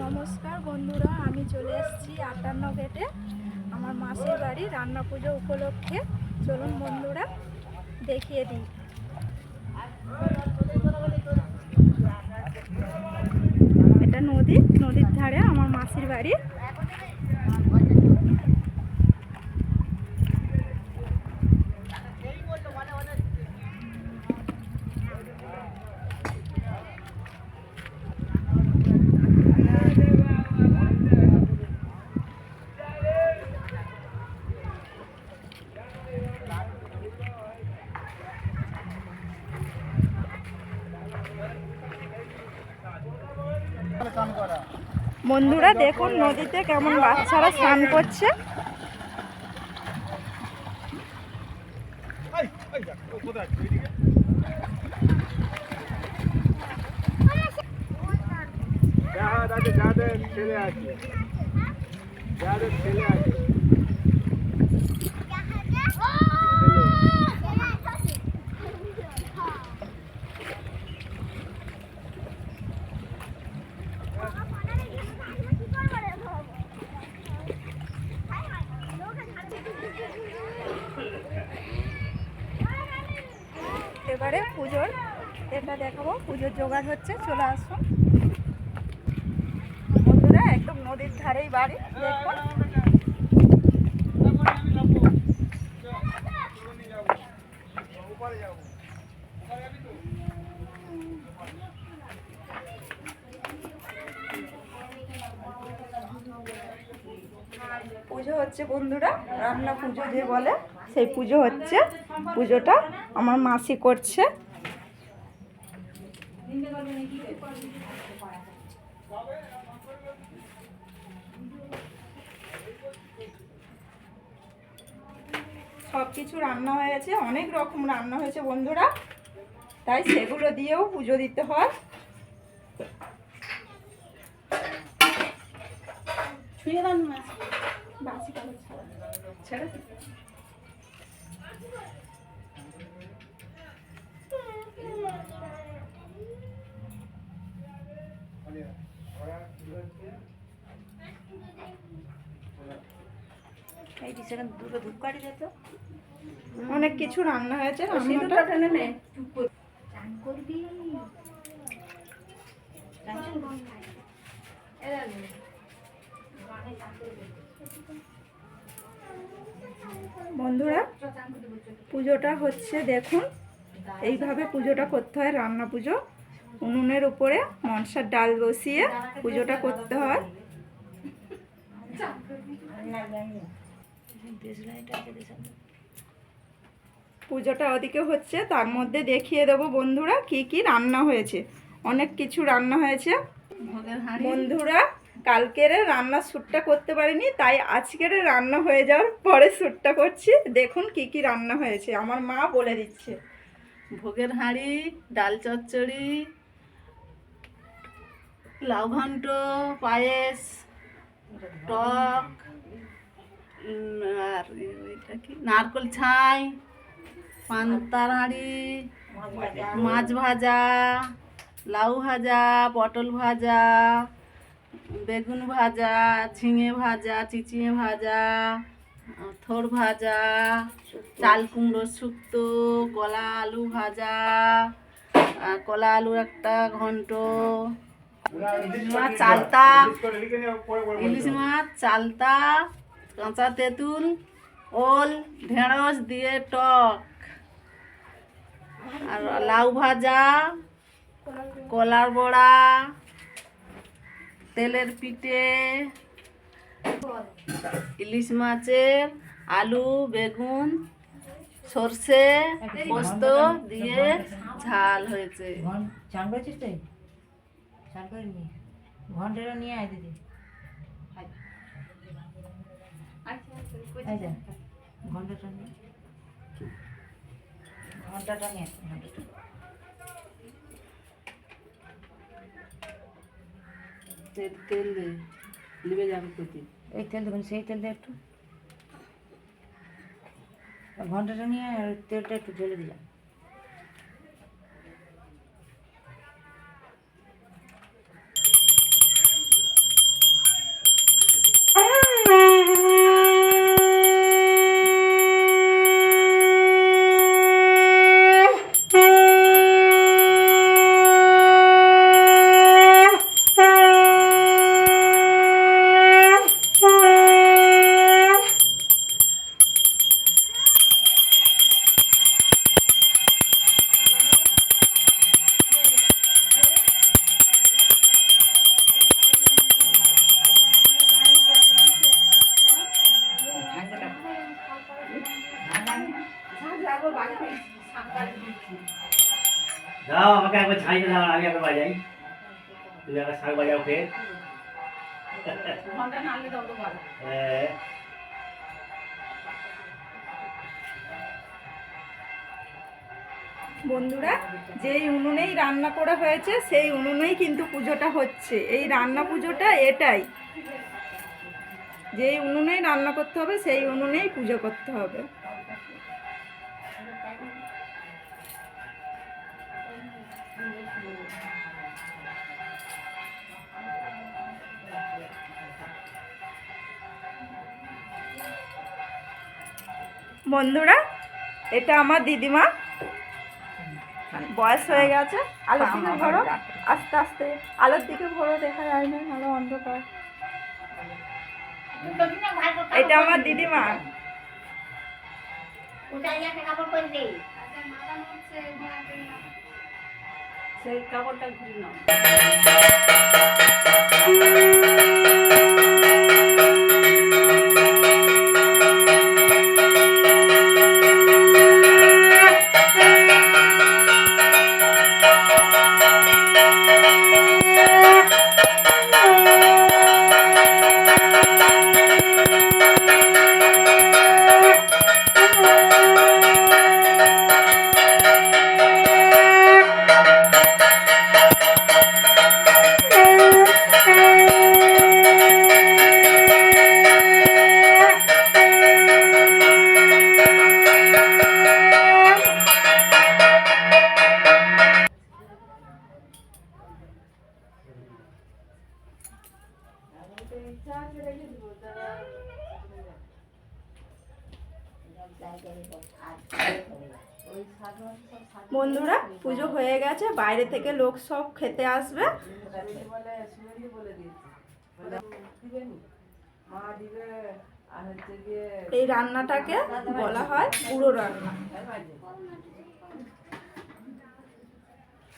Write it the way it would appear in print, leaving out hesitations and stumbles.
নমস্কার বন্ধুরা, আমি চলে এসেছি 58 গেটে আমার মাসির বাড়ি রান্না পুজো উপলক্ষে। চলুন বন্ধুরা দেখিয়ে দিই। এটা নদীর ধারে আমার মাসির বাড়ি। বন্ধুরা দেখুন নদীতে কেমন বাচ্চারা স্নান করছে। যাদের ছেলে আছে এবারে পুজোর এটা দেখাবো, পুজোর জোগাড় হচ্ছে, চলে আসুন বন্ধুরা। একদম নদীর ধারেই বাড়ি দেখুন। পুজো হচ্ছে বন্ধুরা, রান্না পুজো যে বলে সেই পুজো হচ্ছে। পুজোটা আমার মাসি করছে। সব কিছু রান্না হয়েছে, অনেক রকম রান্না হয়েছে বন্ধুরা, তাই সেগুলো দিয়েও পুজো দিতে হয়। অনেক কিছু রান্না হয়েছে। বন্ধুরা পুজোটা হচ্ছে দেখুন, এইভাবে পুজোটা করতে হয়। রান্না পুজো উনুনের উপরে মনসার ডাল বসিয়ে পুজোটা করতে হয়। পুজোটা ওদিকে হচ্ছে, তার মধ্যে দেখিয়ে দেবো বন্ধুরা কি কি রান্না হয়েছে। অনেক কিছু রান্না হয়েছে বন্ধুরা। কালকের রান্নার শ্যুটটা করতে পারিনি, তাই আজকের রান্না হয়ে যাওয়ার পরে শ্যুটটা করছি। দেখুন কি কি রান্না হয়েছে, আমার মা বলে দিচ্ছে। ভোগের হাঁড়ি, ডাল চচ্চড়ি, লাউ ঘন্ট, পায়েস, টক, আর এটা কি নারকল ছাই, পান্তার হাঁড়ি, মাছ ভাজা, লাউ ভাজা, পটল ভাজা, বেগুন ভাজা, ঝিঙে ভাজা, চিচিঙে ভাজা, থোড় ভাজা, চাল কুমড়ো শুক্তো, কলা আলু ভাজা, কলা আলুর একটা ঘন্ট, চালতা, ইলিশ মাছ, চালতা, কাঁচা তেঁতুল, ওল, ঢেঁড়স দিয়ে টক, আর লাউ ভাজা, কলার বড়া, তেলের পিঠে, ইলিশ মাছের আলু, বেগুন, সর্ষে, পোস্ত দিয়ে ঝাল হয়েছে। চান করেছিস তুই? চান করে নিয়ে ঘন্টাটা নিয়ে আয় দিদি। ঘন্টাটা নিয়ে ঘন্টাটা নিয়ে তেল দে, লিবে যাবে প্রতি। এই তেল দেবেন, সেই তেল দিয়ে একটু ঘন্টাটা নিয়ে আর তেলটা একটু ঢেলে দিলাম। আমাকে একবার ছাই না আমি একবার বাজাই, তুমি একবার শাক বাজাও ফের। হ্যাঁ বন্ধুরা, যেই উনুনেই রান্না করা হয়েছে সেই উনুনেই কিন্তু পুজোটা হচ্ছে। এই রান্না পুজোটা এটাই, যেই উনুনেই রান্না করতে হবে সেই উনুনেই পুজো করতে হবে। বন্ধুরা, এটা আমার দিদিমা, বয়স হয়ে গেছে। আলোর দিকে ঘোরো, আস্তে আস্তে আলোর দিকে ঘোরো, দেখা যায় না, আলো অন্ধকার। এটা আমার দিদিমা। সেই কাপড়টা ঘুরি নাও। বন্ধুরা, পুজো হয়ে গেছে, বাইরে থেকে লোক সব খেতে আসবে। এই রান্নাটাকে বলা হয় পুরো রান্না।